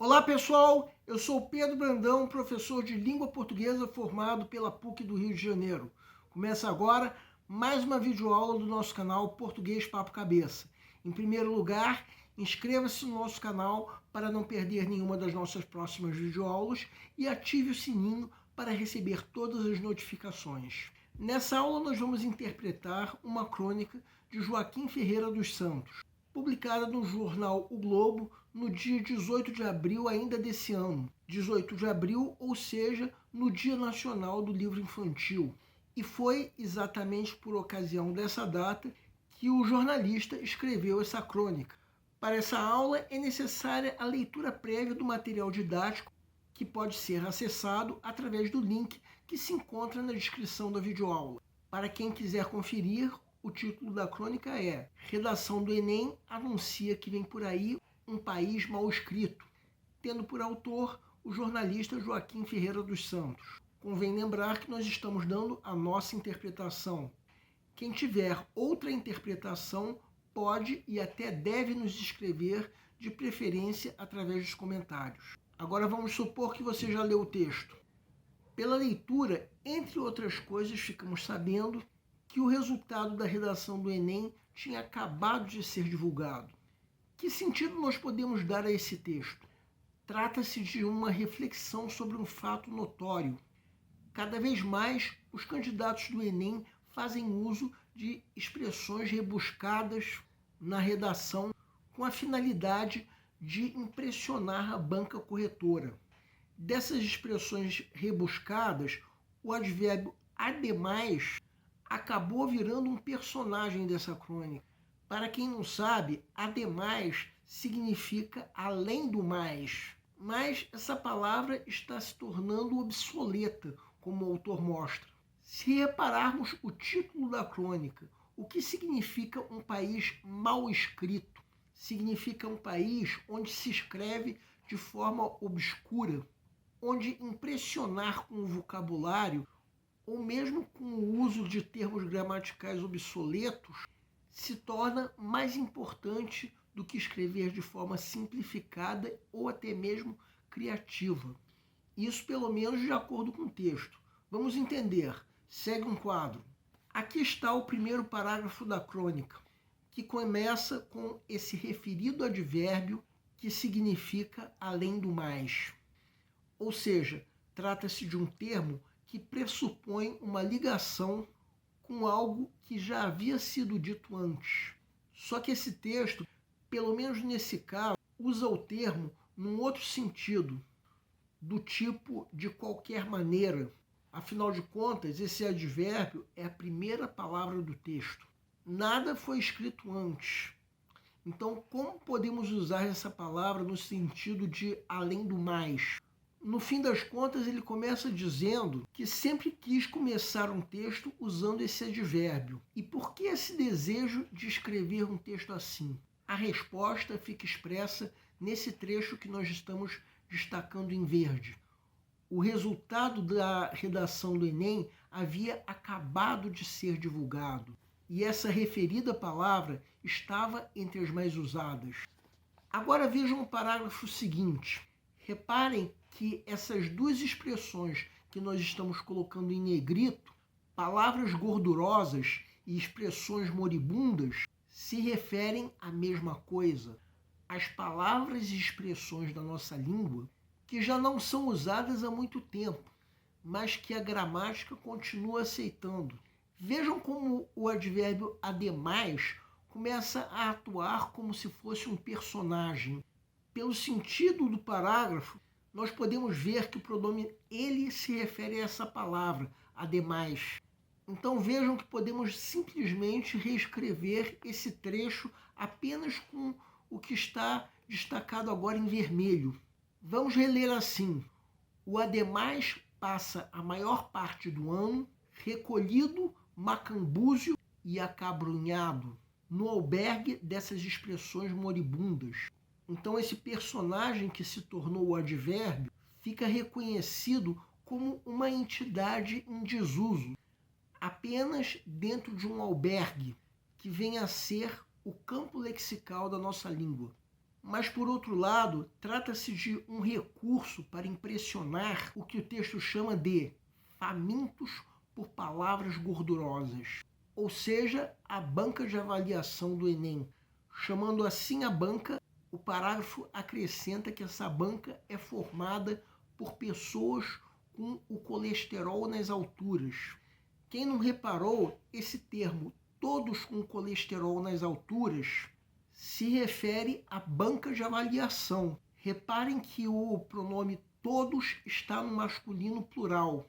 Olá pessoal, eu sou Pedro Brandão, professor de língua portuguesa formado pela PUC do Rio de Janeiro. Começa agora mais uma videoaula do nosso canal Português Papo Cabeça. Em primeiro lugar, inscreva-se no nosso canal para não perder nenhuma das nossas próximas videoaulas e ative o sininho para receber todas as notificações. Nessa aula nós vamos interpretar uma crônica de Joaquim Ferreira dos Santos, publicada no jornal O Globo no dia 18 de abril ainda desse ano. 18 de abril, ou seja, no Dia Nacional do Livro Infantil. E foi exatamente por ocasião dessa data que o jornalista escreveu essa crônica. Para essa aula é necessária a leitura prévia do material didático, que pode ser acessado através do link que se encontra na descrição da videoaula. Para quem quiser conferir, o título da crônica é Redação do Enem anuncia que vem por aí um país mal escrito, tendo por autor o jornalista Joaquim Ferreira dos Santos. Convém lembrar que nós estamos dando a nossa interpretação. Quem tiver outra interpretação pode e até deve nos escrever, de preferência através dos comentários. Agora vamos supor que você já leu o texto. Pela leitura, entre outras coisas, ficamos sabendo que o resultado da redação do Enem tinha acabado de ser divulgado. Que sentido nós podemos dar a esse texto? Trata-se de uma reflexão sobre um fato notório. Cada vez mais, os candidatos do Enem fazem uso de expressões rebuscadas na redação com a finalidade de impressionar a banca corretora. Dessas expressões rebuscadas, o advérbio ademais acabou virando um personagem dessa crônica. Para quem não sabe, ademais significa além do mais. Mas essa palavra está se tornando obsoleta, como o autor mostra. Se repararmos o título da crônica, o que significa um país mal escrito? Significa um país onde se escreve de forma obscura, onde impressionar com o vocabulário ou mesmo com o uso de termos gramaticais obsoletos se torna mais importante do que escrever de forma simplificada ou até mesmo criativa. Isso pelo menos de acordo com o texto. Vamos entender. Segue um quadro. Aqui está o primeiro parágrafo da crônica, que começa com esse referido advérbio que significa além do mais. Ou seja, trata-se de um termo que pressupõe uma ligação com algo que já havia sido dito antes. Só que esse texto, pelo menos nesse caso, usa o termo num outro sentido, do tipo de qualquer maneira. Afinal de contas, esse advérbio é a primeira palavra do texto. Nada foi escrito antes. Então, como podemos usar essa palavra no sentido de além do mais? No fim das contas, ele começa dizendo que sempre quis começar um texto usando esse advérbio. E por que esse desejo de escrever um texto assim? A resposta fica expressa nesse trecho que nós estamos destacando em verde. O resultado da redação do Enem havia acabado de ser divulgado, e essa referida palavra estava entre as mais usadas. Agora vejam o parágrafo seguinte. Reparem que essas duas expressões que nós estamos colocando em negrito, palavras gordurosas e expressões moribundas, se referem à mesma coisa. As palavras e expressões da nossa língua que já não são usadas há muito tempo, mas que a gramática continua aceitando. Vejam como o advérbio ademais começa a atuar como se fosse um personagem. Pelo sentido do parágrafo, nós podemos ver que o pronome ele se refere a essa palavra, ademais. Então vejam que podemos simplesmente reescrever esse trecho apenas com o que está destacado agora em vermelho. Vamos reler assim. O ademais passa a maior parte do ano recolhido, macambúzio e acabrunhado no albergue dessas expressões moribundas. Então esse personagem que se tornou o advérbio fica reconhecido como uma entidade em desuso, apenas dentro de um albergue, que vem a ser o campo lexical da nossa língua. Mas, por outro lado, trata-se de um recurso para impressionar o que o texto chama de famintos por palavras gordurosas, ou seja, a banca de avaliação do Enem. Chamando assim a banca, o parágrafo acrescenta que essa banca é formada por pessoas com o colesterol nas alturas. Quem não reparou, esse termo, todos com colesterol nas alturas, se refere à banca de avaliação. Reparem que o pronome todos está no masculino plural,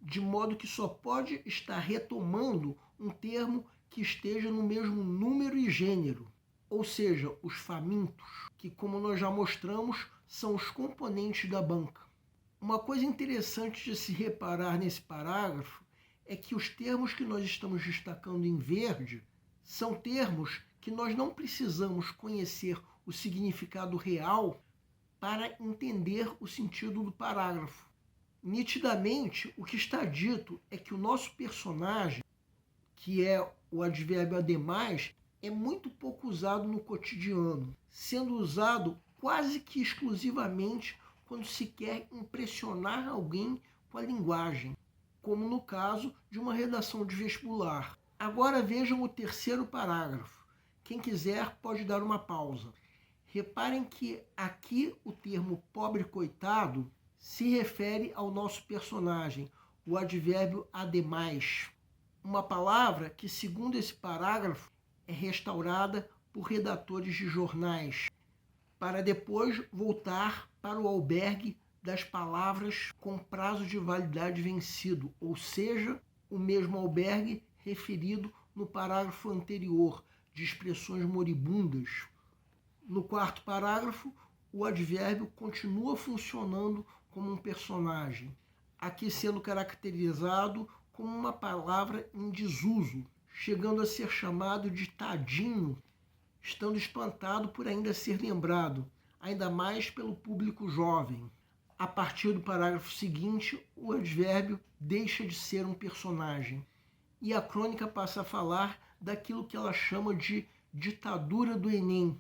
de modo que só pode estar retomando um termo que esteja no mesmo número e gênero, ou seja, os famintos, que, como nós já mostramos, são os componentes da banca. Uma coisa interessante de se reparar nesse parágrafo é que os termos que nós estamos destacando em verde são termos que nós não precisamos conhecer o significado real para entender o sentido do parágrafo. Nitidamente, o que está dito é que o nosso personagem, que é o advérbio ademais, é muito pouco usado no cotidiano, sendo usado quase que exclusivamente quando se quer impressionar alguém com a linguagem, como no caso de uma redação de vestibular. Agora vejam o terceiro parágrafo. Quem quiser pode dar uma pausa. Reparem que aqui o termo pobre coitado se refere ao nosso personagem, o advérbio ademais. Uma palavra que, segundo esse parágrafo, é restaurada por redatores de jornais, para depois voltar para o albergue das palavras com prazo de validade vencido, ou seja, o mesmo albergue referido no parágrafo anterior, de expressões moribundas. No quarto parágrafo, o advérbio continua funcionando como um personagem, aqui sendo caracterizado como uma palavra em desuso, chegando a ser chamado de tadinho, estando espantado por ainda ser lembrado, ainda mais pelo público jovem. A partir do parágrafo seguinte, o advérbio deixa de ser um personagem e a crônica passa a falar daquilo que ela chama de ditadura do Enem.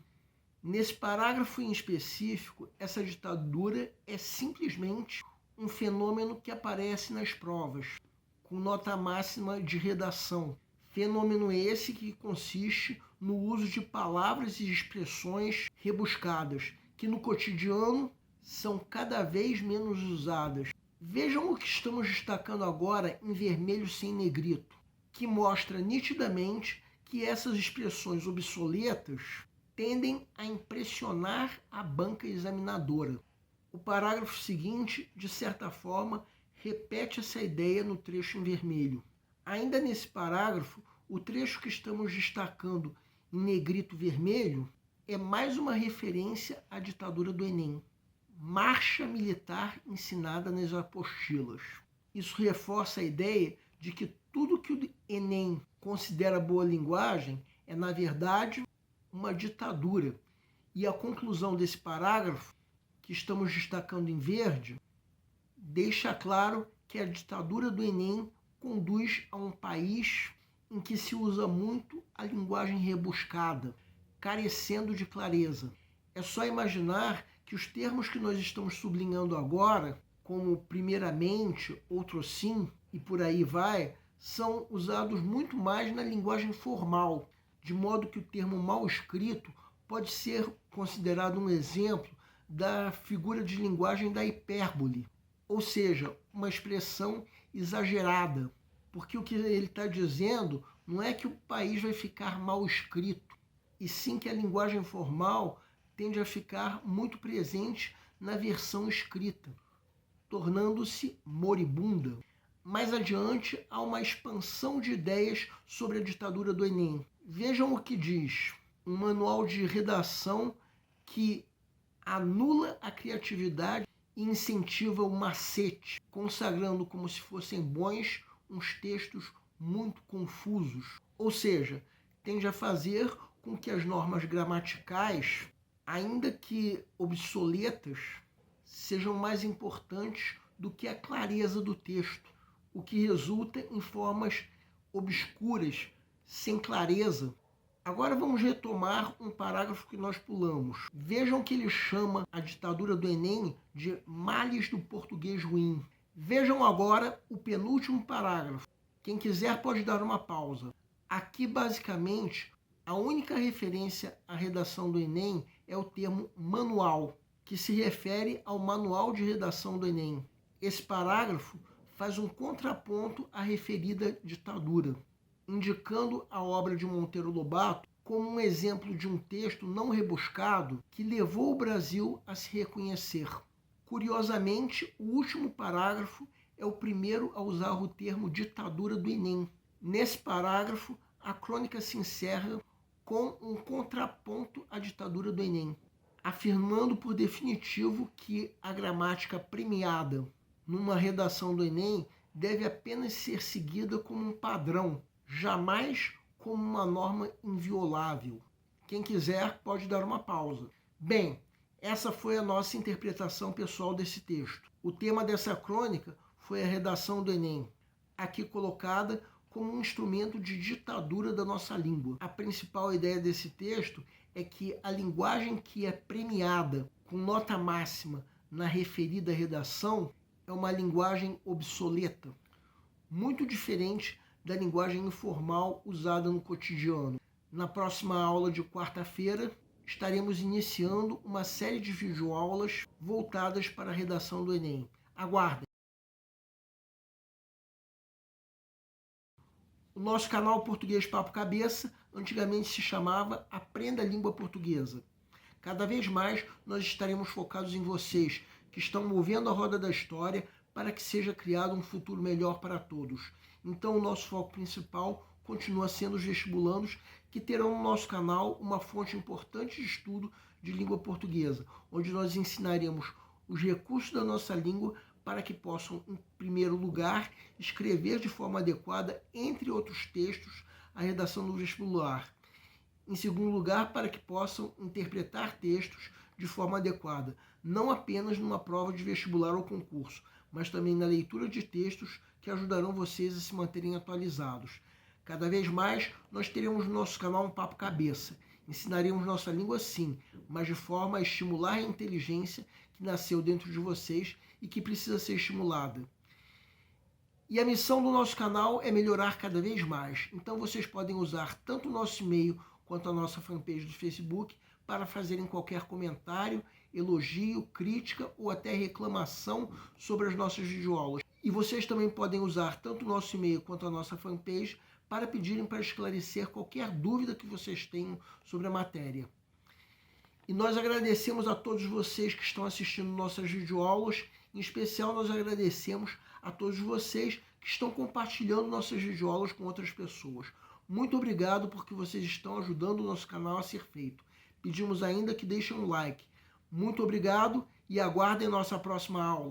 Nesse parágrafo em específico, essa ditadura é simplesmente um fenômeno que aparece nas provas, com nota máxima de redação. Fenômeno esse que consiste no uso de palavras e expressões rebuscadas, que no cotidiano são cada vez menos usadas. Vejam o que estamos destacando agora em vermelho sem negrito, que mostra nitidamente que essas expressões obsoletas tendem a impressionar a banca examinadora. O parágrafo seguinte, de certa forma, repete essa ideia no trecho em vermelho. Ainda nesse parágrafo, o trecho que estamos destacando em negrito vermelho é mais uma referência à ditadura do Enem. Marcha militar ensinada nas apostilas. Isso reforça a ideia de que tudo que o Enem considera boa linguagem é, na verdade, uma ditadura. E a conclusão desse parágrafo, que estamos destacando em verde, deixa claro que a ditadura do Enem conduz a um país em que se usa muito a linguagem rebuscada, carecendo de clareza. É só imaginar que os termos que nós estamos sublinhando agora, como primeiramente, outro sim, e por aí vai, são usados muito mais na linguagem formal, de modo que o termo mal escrito pode ser considerado um exemplo da figura de linguagem da hipérbole, ou seja, uma expressão exagerada, porque o que ele está dizendo não é que o país vai ficar mal escrito, e sim que a linguagem formal tende a ficar muito presente na versão escrita, tornando-se moribunda. Mais adiante, há uma expansão de ideias sobre a ditadura do Enem. Vejam o que diz um manual de redação que anula a criatividade e incentiva o macete, consagrando como se fossem bons uns textos muito confusos. Ou seja, tende a fazer com que as normas gramaticais, ainda que obsoletas, sejam mais importantes do que a clareza do texto, o que resulta em formas obscuras, sem clareza, Agora vamos retomar um parágrafo que nós pulamos. Vejam que ele chama a ditadura do Enem de males do português ruim. Vejam agora o penúltimo parágrafo. Quem quiser pode dar uma pausa. Aqui, basicamente, a única referência à redação do Enem é o termo manual, que se refere ao manual de redação do Enem. Esse parágrafo faz um contraponto à referida ditadura, indicando a obra de Monteiro Lobato como um exemplo de um texto não rebuscado que levou o Brasil a se reconhecer. Curiosamente, o último parágrafo é o primeiro a usar o termo ditadura do Enem. Nesse parágrafo, a crônica se encerra com um contraponto à ditadura do Enem, afirmando por definitivo que a gramática premiada numa redação do Enem deve apenas ser seguida como um padrão, jamais como uma norma inviolável. Quem quiser pode dar uma pausa. Bem, essa foi a nossa interpretação pessoal desse texto. O tema dessa crônica foi a redação do Enem, aqui colocada como um instrumento de ditadura da nossa língua. A principal ideia desse texto é que a linguagem que é premiada com nota máxima na referida redação é uma linguagem obsoleta, muito diferente da linguagem informal usada no cotidiano. Na próxima aula de quarta-feira, estaremos iniciando uma série de videoaulas voltadas para a redação do Enem. Aguardem! O nosso canal Português Papo Cabeça antigamente se chamava Aprenda a Língua Portuguesa. Cada vez mais nós estaremos focados em vocês, que estão movendo a roda da história para que seja criado um futuro melhor para todos. Então o nosso foco principal continua sendo os vestibulandos, que terão no nosso canal uma fonte importante de estudo de língua portuguesa, onde nós ensinaremos os recursos da nossa língua para que possam, em primeiro lugar, escrever de forma adequada, entre outros textos, a redação do vestibular. Em segundo lugar, para que possam interpretar textos de forma adequada, não apenas numa prova de vestibular ou concurso, mas também na leitura de textos que ajudarão vocês a se manterem atualizados. Cada vez mais, nós teremos no nosso canal um Papo Cabeça. Ensinaremos nossa língua sim, mas de forma a estimular a inteligência que nasceu dentro de vocês e que precisa ser estimulada. E a missão do nosso canal é melhorar cada vez mais. Então vocês podem usar tanto o nosso e-mail quanto a nossa fanpage do Facebook para fazerem qualquer comentário, elogio, crítica ou até reclamação sobre as nossas videoaulas. E vocês também podem usar tanto o nosso e-mail quanto a nossa fanpage para pedirem para esclarecer qualquer dúvida que vocês tenham sobre a matéria. E nós agradecemos a todos vocês que estão assistindo nossas videoaulas. Em especial, nós agradecemos a todos vocês que estão compartilhando nossas videoaulas com outras pessoas. Muito obrigado porque vocês estão ajudando o nosso canal a ser feito. Pedimos ainda que deixem um like. Muito obrigado e aguardem nossa próxima aula.